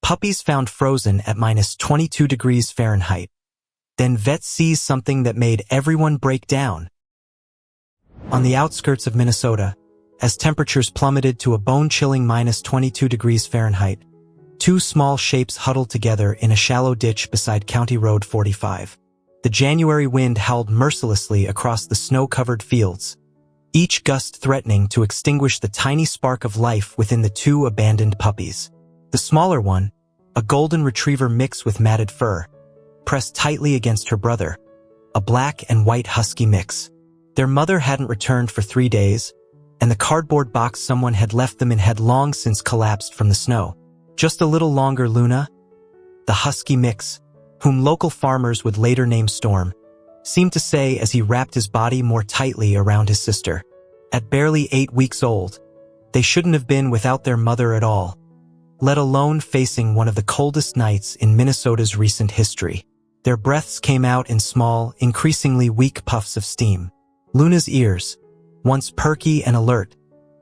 Puppies found frozen at -22 degrees Fahrenheit. Then vet sees something that made everyone break down. On the outskirts of Minnesota, as temperatures plummeted to a bone-chilling -22 degrees Fahrenheit, two small shapes huddled together in a shallow ditch beside County Road 45. The January wind howled mercilessly across the snow-covered fields, each gust threatening to extinguish the tiny spark of life within the two abandoned puppies. The smaller one, a golden retriever mix with matted fur, pressed tightly against her brother, a black and white husky mix. Their mother hadn't returned for 3 days, and the cardboard box someone had left them in had long since collapsed from the snow. Just a little longer, Luna, the husky mix, whom local farmers would later name Storm, seemed to say as he wrapped his body more tightly around his sister. At barely 8 weeks old, they shouldn't have been without their mother at all, let alone facing one of the coldest nights in Minnesota's recent history. Their breaths came out in small, increasingly weak puffs of steam. Luna's ears, once perky and alert,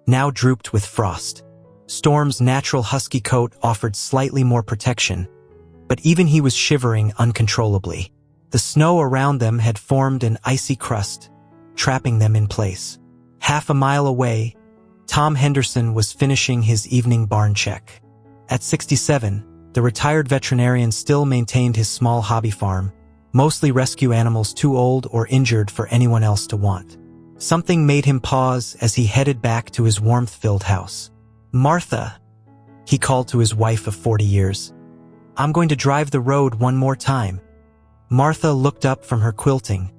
now drooped with frost. Storm's natural husky coat offered slightly more protection, but even he was shivering uncontrollably. The snow around them had formed an icy crust, trapping them in place. Half a mile away, Tom Henderson was finishing his evening barn check. At 67, the retired veterinarian still maintained his small hobby farm, mostly rescue animals too old or injured for anyone else to want. Something made him pause as he headed back to his warmth-filled house. "Martha," he called to his wife of 40 years, "I'm going to drive the road one more time." Martha looked up from her quilting,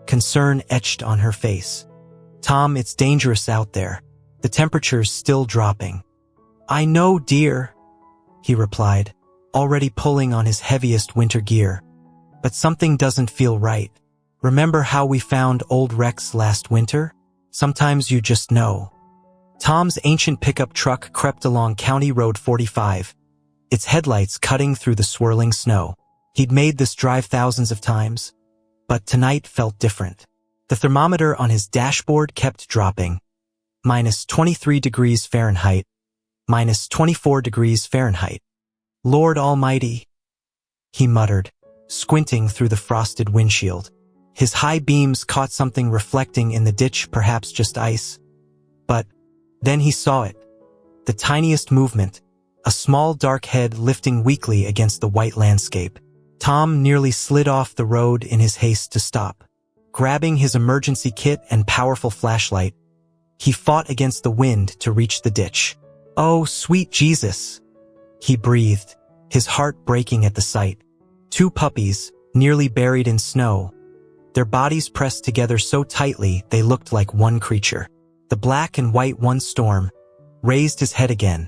concern etched on her face. "Tom, it's dangerous out there. The temperature's still dropping." "I know, dear," he replied, already pulling on his heaviest winter gear. "But something doesn't feel right. Remember how we found old Rex last winter? Sometimes you just know." Tom's ancient pickup truck crept along County Road 45, its headlights cutting through the swirling snow. He'd made this drive thousands of times, but tonight felt different. The thermometer on his dashboard kept dropping. -23 degrees Fahrenheit, -24 degrees Fahrenheit. "Lord Almighty," he muttered, squinting through the frosted windshield. His high beams caught something reflecting in the ditch, perhaps just ice. But then he saw it. The tiniest movement, a small dark head lifting weakly against the white landscape. Tom nearly slid off the road in his haste to stop. Grabbing his emergency kit and powerful flashlight, he fought against the wind to reach the ditch. "Oh, sweet Jesus," he breathed, his heart breaking at the sight. Two puppies, nearly buried in snow, their bodies pressed together so tightly they looked like one creature. The black and white one, Storm, raised his head again,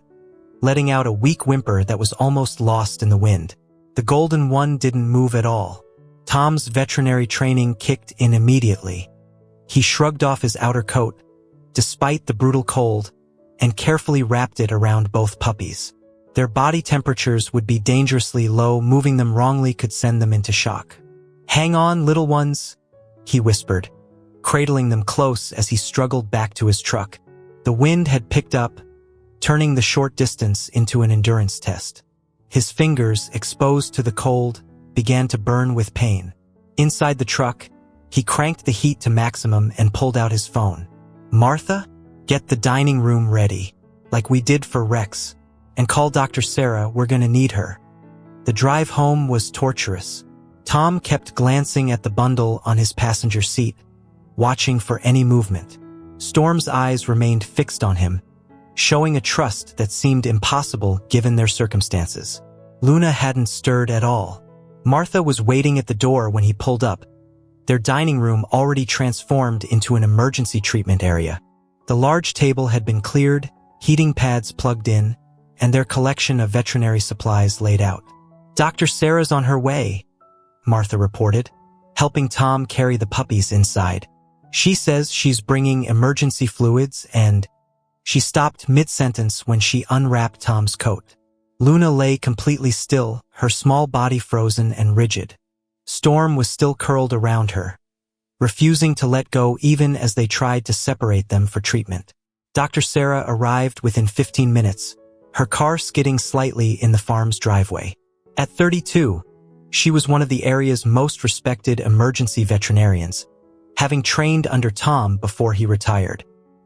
letting out a weak whimper that was almost lost in the wind. The golden one didn't move at all. Tom's veterinary training kicked in immediately. He shrugged off his outer coat, despite the brutal cold, and carefully wrapped it around both puppies. Their body temperatures would be dangerously low. Moving them wrongly could send them into shock. "Hang on, little ones," he whispered, cradling them close as he struggled back to his truck. The wind had picked up, turning the short distance into an endurance test. His fingers, exposed to the cold, began to burn with pain. Inside the truck, he cranked the heat to maximum and pulled out his phone. "Martha, get the dining room ready, like we did for Rex, and call Dr. Sarah, we're gonna need her." The drive home was torturous. Tom kept glancing at the bundle on his passenger seat, watching for any movement. Storm's eyes remained fixed on him, showing a trust that seemed impossible given their circumstances. Luna hadn't stirred at all. Martha was waiting at the door when he pulled up, their dining room already transformed into an emergency treatment area. The large table had been cleared, heating pads plugged in, and their collection of veterinary supplies laid out. "Dr. Sarah's on her way," Martha reported, helping Tom carry the puppies inside. "She says she's bringing emergency fluids and—" She stopped mid-sentence when she unwrapped Tom's coat. Luna lay completely still, her small body frozen and rigid. Storm was still curled around her, refusing to let go even as they tried to separate them for treatment. Dr. Sarah arrived within 15 minutes, her car skidding slightly in the farm's driveway. At 32, she was one of the area's most respected emergency veterinarians, having trained under Tom before he retired.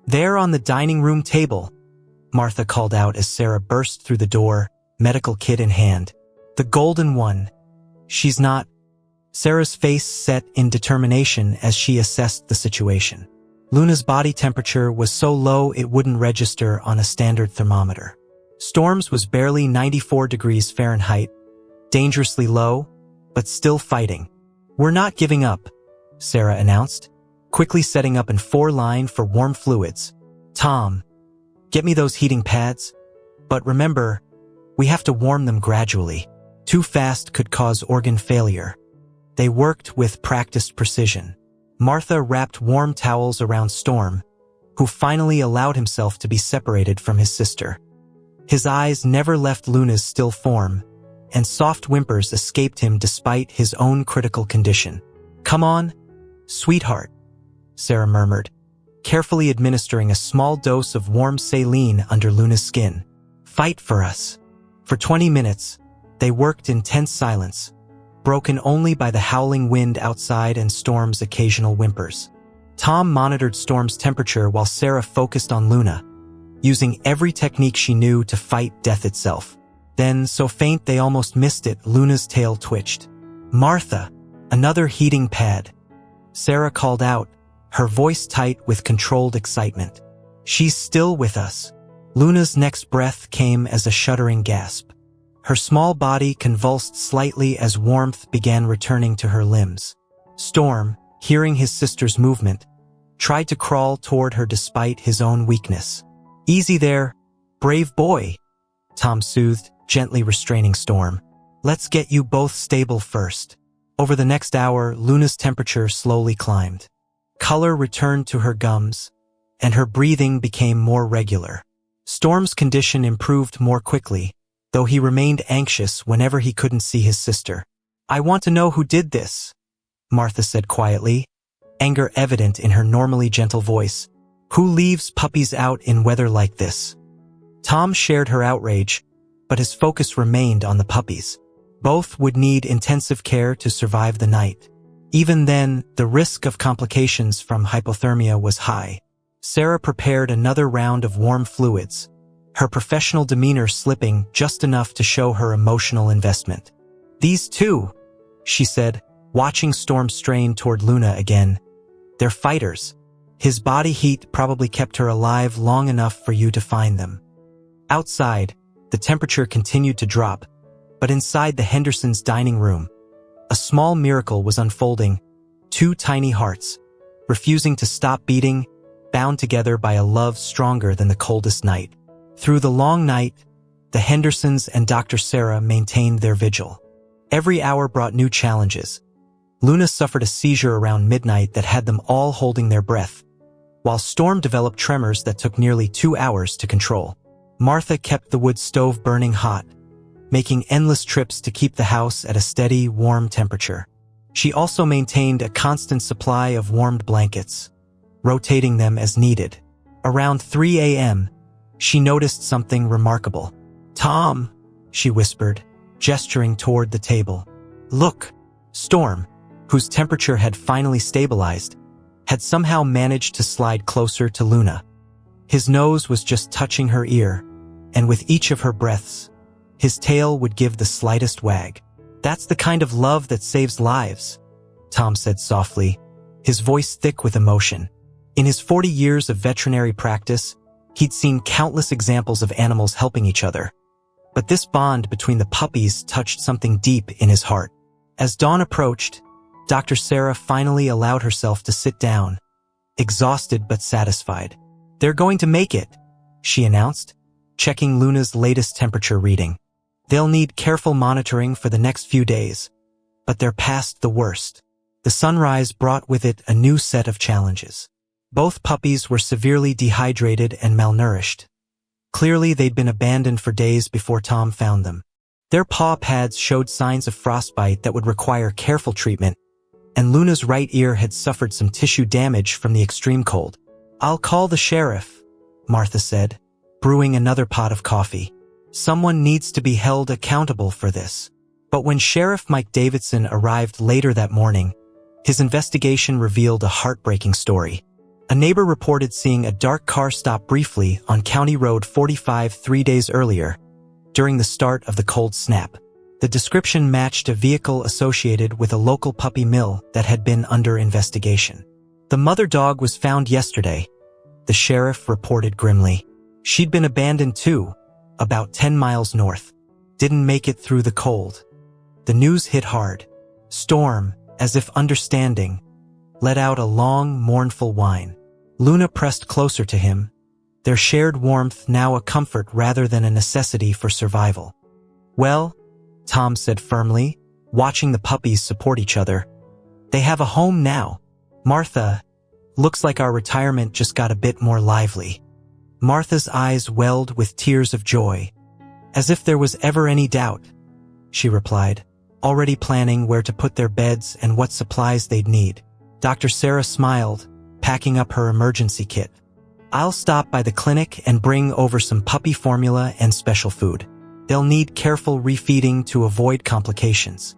There on the dining room table, Martha called out as Sarah burst through the door, medical kit in hand. The golden one. She's not. Sarah's face set in determination as she assessed the situation. Luna's body temperature was so low it wouldn't register on a standard thermometer. Storm's was barely 94 degrees Fahrenheit, dangerously low, but still fighting. We're not giving up, Sarah announced, quickly setting up in 4-line for warm fluids. Tom, get me those heating pads. But remember, we have to warm them gradually. Too fast could cause organ failure. They worked with practiced precision. Martha wrapped warm towels around Storm, who finally allowed himself to be separated from his sister. His eyes never left Luna's still form, and soft whimpers escaped him despite his own critical condition. Come on, sweetheart, Sarah murmured, carefully administering a small dose of warm saline under Luna's skin. Fight for us. For 20 minutes, they worked in tense silence, broken only by the howling wind outside and Storm's occasional whimpers. Tom monitored Storm's temperature while Sarah focused on Luna, using every technique she knew to fight death itself. Then, so faint they almost missed it, Luna's tail twitched. Martha, another heating pad. Sarah called out, her voice tight with controlled excitement. She's still with us. Luna's next breath came as a shuddering gasp. Her small body convulsed slightly as warmth began returning to her limbs. Storm, hearing his sister's movement, tried to crawl toward her despite his own weakness. Easy there, brave boy, Tom soothed, gently restraining Storm. Let's get you both stable first. Over the next hour, Luna's temperature slowly climbed. Color returned to her gums, and her breathing became more regular. Storm's condition improved more quickly, though he remained anxious whenever he couldn't see his sister. I want to know who did this, Martha said quietly, anger evident in her normally gentle voice. Who leaves puppies out in weather like this? Tom shared her outrage, but his focus remained on the puppies. Both would need intensive care to survive the night. Even then, the risk of complications from hypothermia was high. Sarah prepared another round of warm fluids, her professional demeanor slipping just enough to show her emotional investment. These two, she said, watching Storm strain toward Luna again. They're fighters. His body heat probably kept her alive long enough for you to find them. Outside, the temperature continued to drop, but inside the Hendersons' dining room, a small miracle was unfolding. 2 tiny hearts, refusing to stop beating, bound together by a love stronger than the coldest night. Through the long night, the Hendersons and Dr. Sarah maintained their vigil. Every hour brought new challenges. Luna suffered a seizure around midnight that had them all holding their breath, while Storm developed tremors that took nearly 2 hours to control. Martha kept the wood stove burning hot, making endless trips to keep the house at a steady, warm temperature. She also maintained a constant supply of warmed blankets, rotating them as needed. Around 3 a.m., she noticed something remarkable. Tom, she whispered, gesturing toward the table. Look, Storm, whose temperature had finally stabilized, had somehow managed to slide closer to Luna. His nose was just touching her ear, and with each of her breaths, his tail would give the slightest wag. That's the kind of love that saves lives, Tom said softly, his voice thick with emotion. In his 40 years of veterinary practice, he'd seen countless examples of animals helping each other. But this bond between the puppies touched something deep in his heart. As dawn approached, Dr. Sarah finally allowed herself to sit down, exhausted but satisfied. They're going to make it, she announced, checking Luna's latest temperature reading. They'll need careful monitoring for the next few days, but they're past the worst. The sunrise brought with it a new set of challenges. Both puppies were severely dehydrated and malnourished. Clearly, they'd been abandoned for days before Tom found them. Their paw pads showed signs of frostbite that would require careful treatment, and Luna's right ear had suffered some tissue damage from the extreme cold. I'll call the sheriff, Martha said, brewing another pot of coffee. Someone needs to be held accountable for this. But when Sheriff Mike Davidson arrived later that morning, his investigation revealed a heartbreaking story. A neighbor reported seeing a dark car stop briefly on County Road 45 3 days earlier, during the start of the cold snap. The description matched a vehicle associated with a local puppy mill that had been under investigation. The mother dog was found yesterday, the sheriff reported grimly. She'd been abandoned too, about 10 miles north. Didn't make it through the cold. The news hit hard. Storm, as if understanding, let out a long, mournful whine. Luna pressed closer to him, their shared warmth now a comfort rather than a necessity for survival. Well, Tom said firmly, watching the puppies support each other. They have a home now. Martha, looks like our retirement just got a bit more lively. Martha's eyes welled with tears of joy. As if there was ever any doubt, she replied, already planning where to put their beds and what supplies they'd need. Dr. Sarah smiled, packing up her emergency kit. I'll stop by the clinic and bring over some puppy formula and special food. They'll need careful refeeding to avoid complications.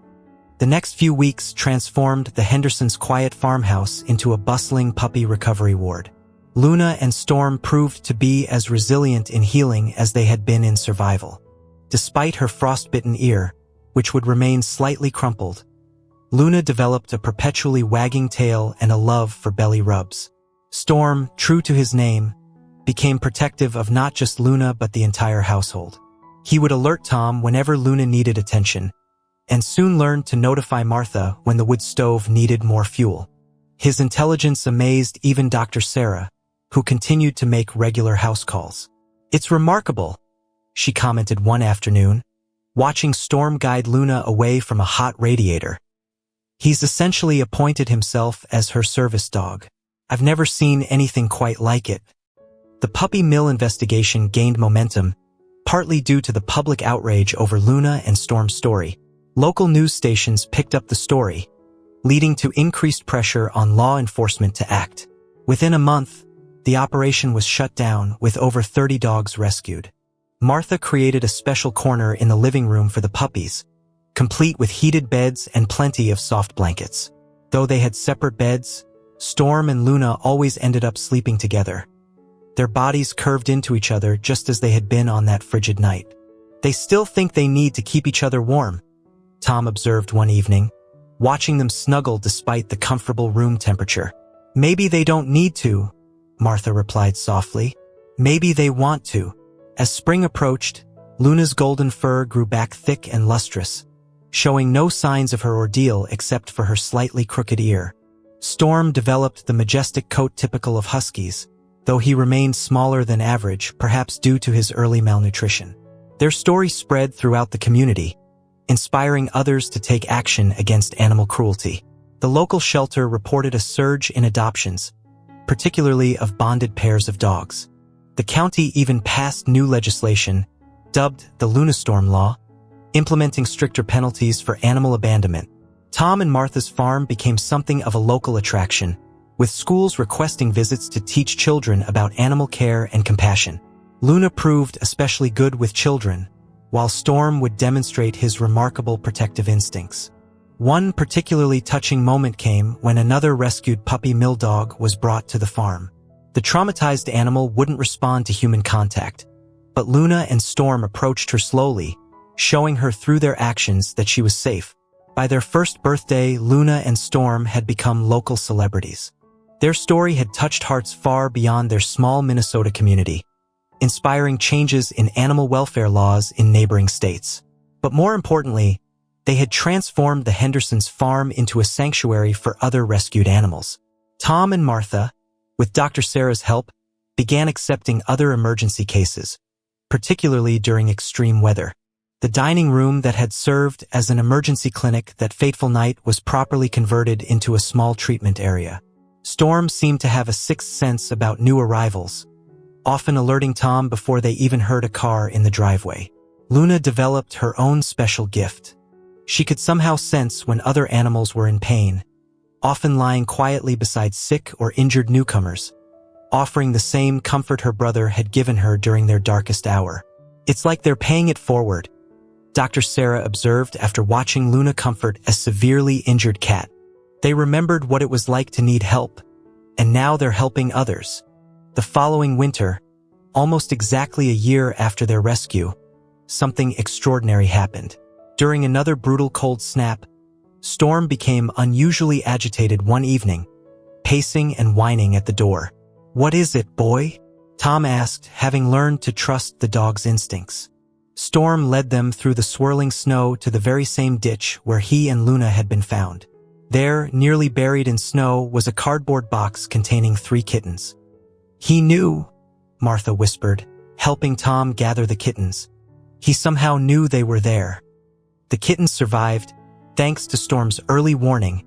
The next few weeks transformed the Hendersons' quiet farmhouse into a bustling puppy recovery ward. Luna and Storm proved to be as resilient in healing as they had been in survival. Despite her frostbitten ear, which would remain slightly crumpled, Luna developed a perpetually wagging tail and a love for belly rubs. Storm, true to his name, became protective of not just Luna but the entire household. He would alert Tom whenever Luna needed attention, and soon learned to notify Martha when the wood stove needed more fuel. His intelligence amazed even Dr. Sarah, who continued to make regular house calls. It's remarkable, she commented one afternoon, watching Storm guide Luna away from a hot radiator. He's essentially appointed himself as her service dog. I've never seen anything quite like it. The puppy mill investigation gained momentum, partly due to the public outrage over Luna and Storm's story. Local news stations picked up the story, leading to increased pressure on law enforcement to act. Within a month, the operation was shut down with over 30 dogs rescued. Martha created a special corner in the living room for the puppies, complete with heated beds and plenty of soft blankets. Though they had separate beds, Storm and Luna always ended up sleeping together. Their bodies curved into each other just as they had been on that frigid night. They still think they need to keep each other warm, Tom observed one evening, watching them snuggle despite the comfortable room temperature. Maybe they don't need to, Martha replied softly. Maybe they want to. As spring approached, Luna's golden fur grew back thick and lustrous, showing no signs of her ordeal except for her slightly crooked ear. Storm developed the majestic coat typical of huskies, though he remained smaller than average, perhaps due to his early malnutrition. Their story spread throughout the community, inspiring others to take action against animal cruelty. The local shelter reported a surge in adoptions, particularly of bonded pairs of dogs. The county even passed new legislation, dubbed the Lunastorm Law, implementing stricter penalties for animal abandonment. Tom and Martha's farm became something of a local attraction, with schools requesting visits to teach children about animal care and compassion. Luna proved especially good with children, while Storm would demonstrate his remarkable protective instincts. One particularly touching moment came when another rescued puppy mill dog was brought to the farm. The traumatized animal wouldn't respond to human contact, but Luna and Storm approached her slowly, showing her through their actions that she was safe. By their first birthday, Luna and Storm had become local celebrities. Their story had touched hearts far beyond their small Minnesota community, inspiring changes in animal welfare laws in neighboring states. But more importantly, they had transformed the Hendersons' farm into a sanctuary for other rescued animals. Tom and Martha, with Dr. Sarah's help, began accepting other emergency cases, particularly during extreme weather. The dining room that had served as an emergency clinic that fateful night was properly converted into a small treatment area. Storm seemed to have a sixth sense about new arrivals, often alerting Tom before they even heard a car in the driveway. Luna developed her own special gift. She could somehow sense when other animals were in pain, often lying quietly beside sick or injured newcomers, offering the same comfort her brother had given her during their darkest hour. It's like they're paying it forward, Dr. Sarah observed after watching Luna comfort a severely injured cat. They remembered what it was like to need help, and now they're helping others. The following winter, almost exactly a year after their rescue, something extraordinary happened. During another brutal cold snap, Storm became unusually agitated one evening, pacing and whining at the door. "What is it, boy?" Tom asked, having learned to trust the dog's instincts. Storm led them through the swirling snow to the very same ditch where he and Luna had been found. There, nearly buried in snow, was a cardboard box containing 3 kittens. "He knew," Martha whispered, helping Tom gather the kittens. "He somehow knew they were there." The kittens survived, thanks to Storm's early warning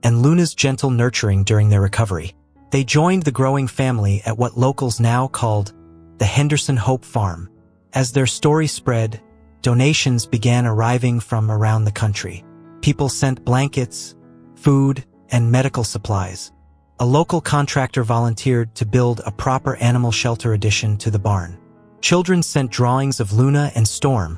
and Luna's gentle nurturing during their recovery. They joined the growing family at what locals now called the Henderson Hope Farm. As their story spread, donations began arriving from around the country. People sent blankets, food, and medical supplies. A local contractor volunteered to build a proper animal shelter addition to the barn. Children sent drawings of Luna and Storm,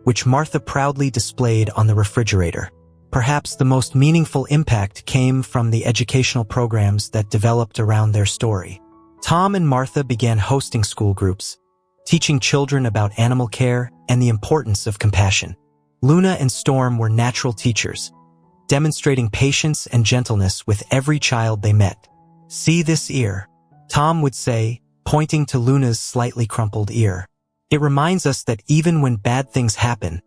which Martha proudly displayed on the refrigerator. Perhaps the most meaningful impact came from the educational programs that developed around their story. Tom and Martha began hosting school groups, teaching children about animal care and the importance of compassion. Luna and Storm were natural teachers, demonstrating patience and gentleness with every child they met. "See this ear," Tom would say, pointing to Luna's slightly crumpled ear. "It reminds us that even when bad things happen,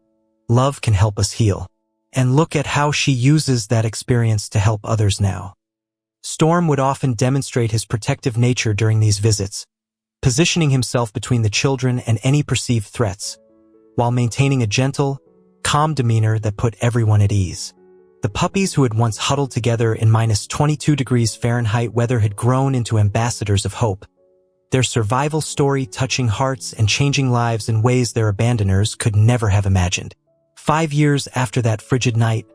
love can help us heal. And look at how she uses that experience to help others now." Storm would often demonstrate his protective nature during these visits, positioning himself between the children and any perceived threats, while maintaining a gentle, calm demeanor that put everyone at ease. The puppies who had once huddled together in -22 degrees Fahrenheit weather had grown into ambassadors of hope, their survival story touching hearts and changing lives in ways their abandoners could never have imagined. 5 years after that frigid night,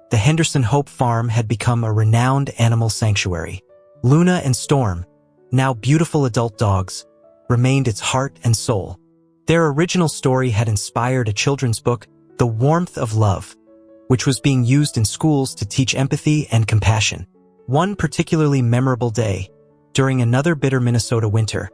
the Henderson Hope Farm had become a renowned animal sanctuary. Luna and Storm, now beautiful adult dogs, remained its heart and soul. Their original story had inspired a children's book, The Warmth of Love, which was being used in schools to teach empathy and compassion. One particularly memorable day, during another bitter Minnesota winter,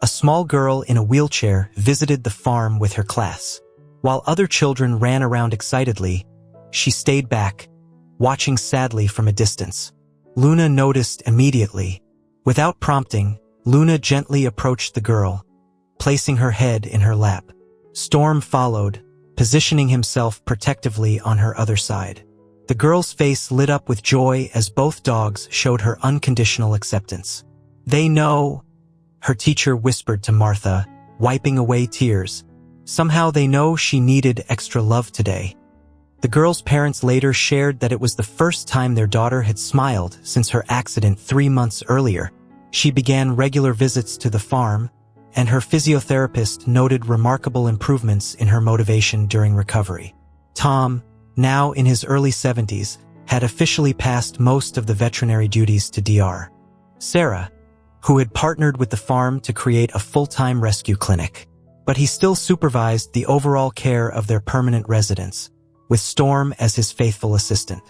a small girl in a wheelchair visited the farm with her class. While other children ran around excitedly, she stayed back, watching sadly from a distance. Luna noticed immediately. Without prompting, Luna gently approached the girl, placing her head in her lap. Storm followed, positioning himself protectively on her other side. The girl's face lit up with joy as both dogs showed her unconditional acceptance. "They know," her teacher whispered to Martha, wiping away tears. "Somehow they know she needed extra love today." The girl's parents later shared that it was the first time their daughter had smiled since her accident 3 months earlier. She began regular visits to the farm, and her physiotherapist noted remarkable improvements in her motivation during recovery. Tom, now in his early 70s, had officially passed most of the veterinary duties to Dr. Sarah, who had partnered with the farm to create a full-time rescue clinic. But he still supervised the overall care of their permanent residents, with Storm as his faithful assistant.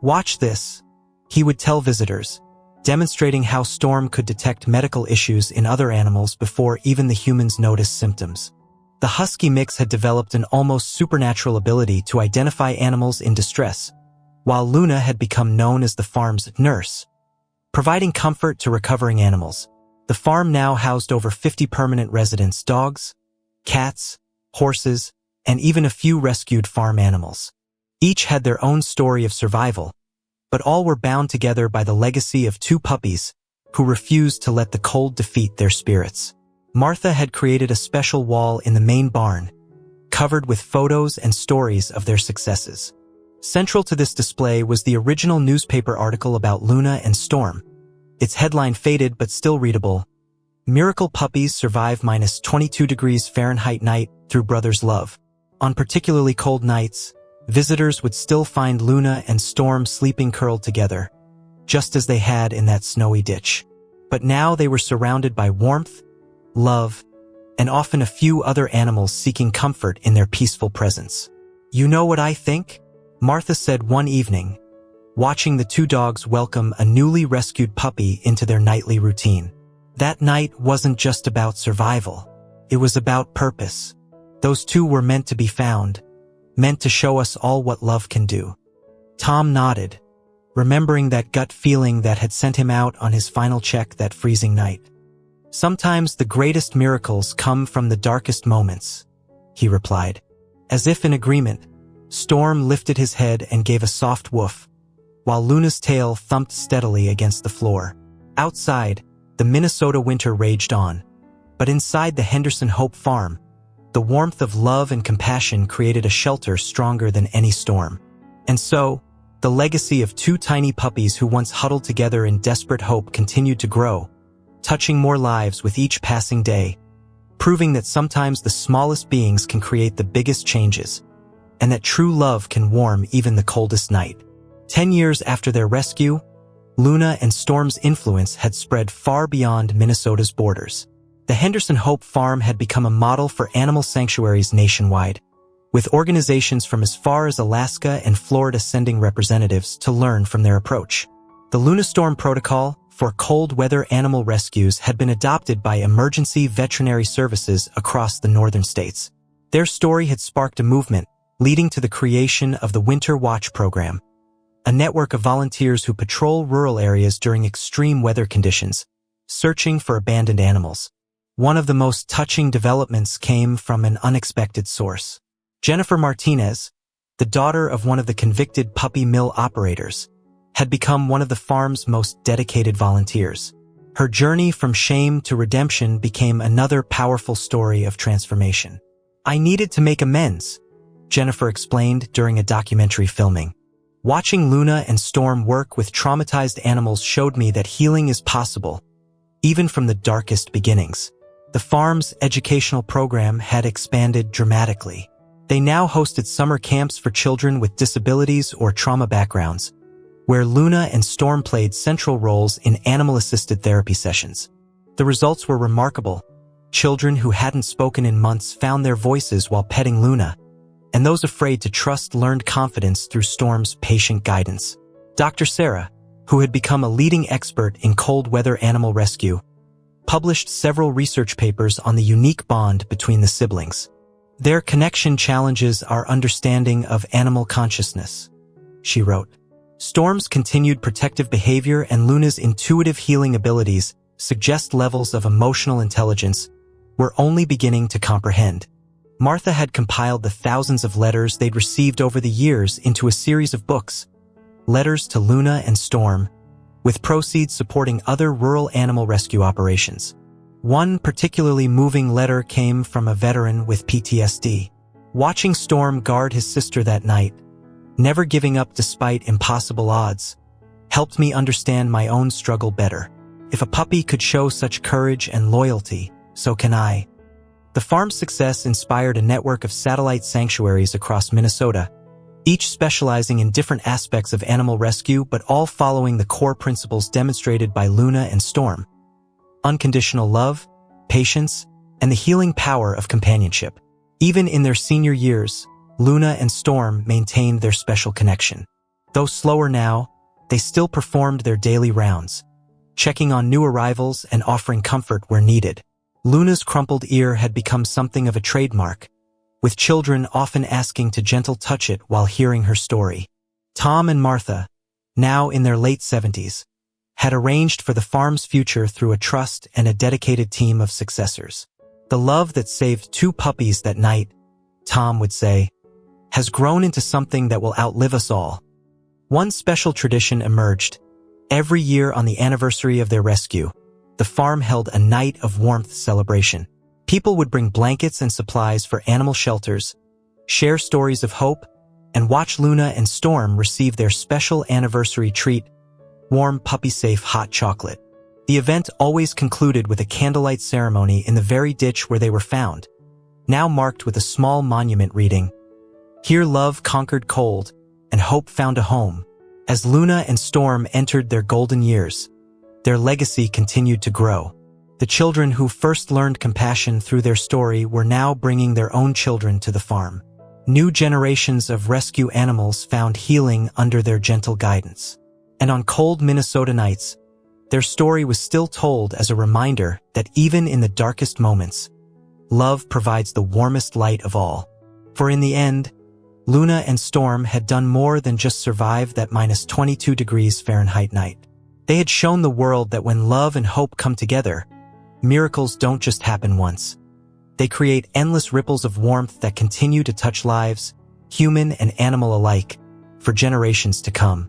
"Watch this," he would tell visitors, demonstrating how Storm could detect medical issues in other animals before even the humans noticed symptoms. The husky mix had developed an almost supernatural ability to identify animals in distress, while Luna had become known as the farm's nurse, providing comfort to recovering animals. The farm now housed over 50 permanent residents, dogs, cats, horses, and even a few rescued farm animals. Each had their own story of survival, but all were bound together by the legacy of 2 puppies who refused to let the cold defeat their spirits. Martha had created a special wall in the main barn, covered with photos and stories of their successes. Central to this display was the original newspaper article about Luna and Storm. Its headline faded but still readable: "Miracle Puppies Survive -22 degrees Fahrenheit Night Through Brothers' Love." On particularly cold nights, visitors would still find Luna and Storm sleeping curled together, just as they had in that snowy ditch. But now they were surrounded by warmth, love, and often a few other animals seeking comfort in their peaceful presence. "You know what I think?" Martha said one evening, watching the two dogs welcome a newly rescued puppy into their nightly routine. That night wasn't just about survival. It was about purpose. Those two were meant to be found, meant to show us all what love can do. Tom nodded, remembering that gut feeling that had sent him out on his final check that freezing night. "Sometimes the greatest miracles come from the darkest moments," he replied. As if in agreement, Storm lifted his head and gave a soft woof, while Luna's tail thumped steadily against the floor. Outside, the Minnesota winter raged on, but inside the Henderson Hope farm, the warmth of love and compassion created a shelter stronger than any storm. And so, the legacy of two tiny puppies who once huddled together in desperate hope continued to grow, touching more lives with each passing day, proving that sometimes the smallest beings can create the biggest changes, and that true love can warm even the coldest night. 10 years after their rescue, Luna and Storm's influence had spread far beyond Minnesota's borders. The Henderson Hope Farm had become a model for animal sanctuaries nationwide, with organizations from as far as Alaska and Florida sending representatives to learn from their approach. The Luna Storm Protocol for cold weather animal rescues had been adopted by emergency veterinary services across the northern states. Their story had sparked a movement, leading to the creation of the Winter Watch program, a network of volunteers who patrol rural areas during extreme weather conditions, searching for abandoned animals. One of the most touching developments came from an unexpected source. Jennifer Martinez, the daughter of one of the convicted puppy mill operators, had become one of the farm's most dedicated volunteers. Her journey from shame to redemption became another powerful story of transformation. "I needed to make amends," Jennifer explained during a documentary filming. "Watching Luna and Storm work with traumatized animals showed me that healing is possible, even from the darkest beginnings." The farm's educational program had expanded dramatically. They now hosted summer camps for children with disabilities or trauma backgrounds, where Luna and Storm played central roles in animal-assisted therapy sessions. The results were remarkable. Children who hadn't spoken in months found their voices while petting Luna, and those afraid to trust learned confidence through Storm's patient guidance. Dr. Sarah, who had become a leading expert in cold weather animal rescue, published several research papers on the unique bond between the siblings. "Their connection challenges our understanding of animal consciousness," she wrote. "Storm's continued protective behavior and Luna's intuitive healing abilities suggest levels of emotional intelligence we're only beginning to comprehend." Martha had compiled the thousands of letters they'd received over the years into a series of books, Letters to Luna and Storm, with proceeds supporting other rural animal rescue operations. One particularly moving letter came from a veteran with PTSD. "Watching Storm guard his sister that night, never giving up despite impossible odds, helped me understand my own struggle better. If a puppy could show such courage and loyalty, so can I." The farm's success inspired a network of satellite sanctuaries across Minnesota, each specializing in different aspects of animal rescue but all following the core principles demonstrated by Luna and Storm: unconditional love, patience, and the healing power of companionship. Even in their senior years, Luna and Storm maintained their special connection. Though slower now, they still performed their daily rounds, checking on new arrivals and offering comfort where needed. Luna's crumpled ear had become something of a trademark, with children often asking to gentle touch it while hearing her story. Tom and Martha, now in their late 70s, had arranged for the farm's future through a trust and a dedicated team of successors. "The love that saved two puppies that night," Tom would say, "has grown into something that will outlive us all." One special tradition emerged. Every year on the anniversary of their rescue, the farm held a night of warmth celebration. People would bring blankets and supplies for animal shelters, share stories of hope, and watch Luna and Storm receive their special anniversary treat, warm puppy-safe hot chocolate. The event always concluded with a candlelight ceremony in the very ditch where they were found, now marked with a small monument reading, "Here love conquered cold, and hope found a home." As Luna and Storm entered their golden years, their legacy continued to grow. The children who first learned compassion through their story were now bringing their own children to the farm. New generations of rescue animals found healing under their gentle guidance. And on cold Minnesota nights, their story was still told as a reminder that even in the darkest moments, love provides the warmest light of all. For in the end, Luna and Storm had done more than just survive that -22 degrees Fahrenheit night. They had shown the world that when love and hope come together, miracles don't just happen once. They create endless ripples of warmth that continue to touch lives, human and animal alike, for generations to come.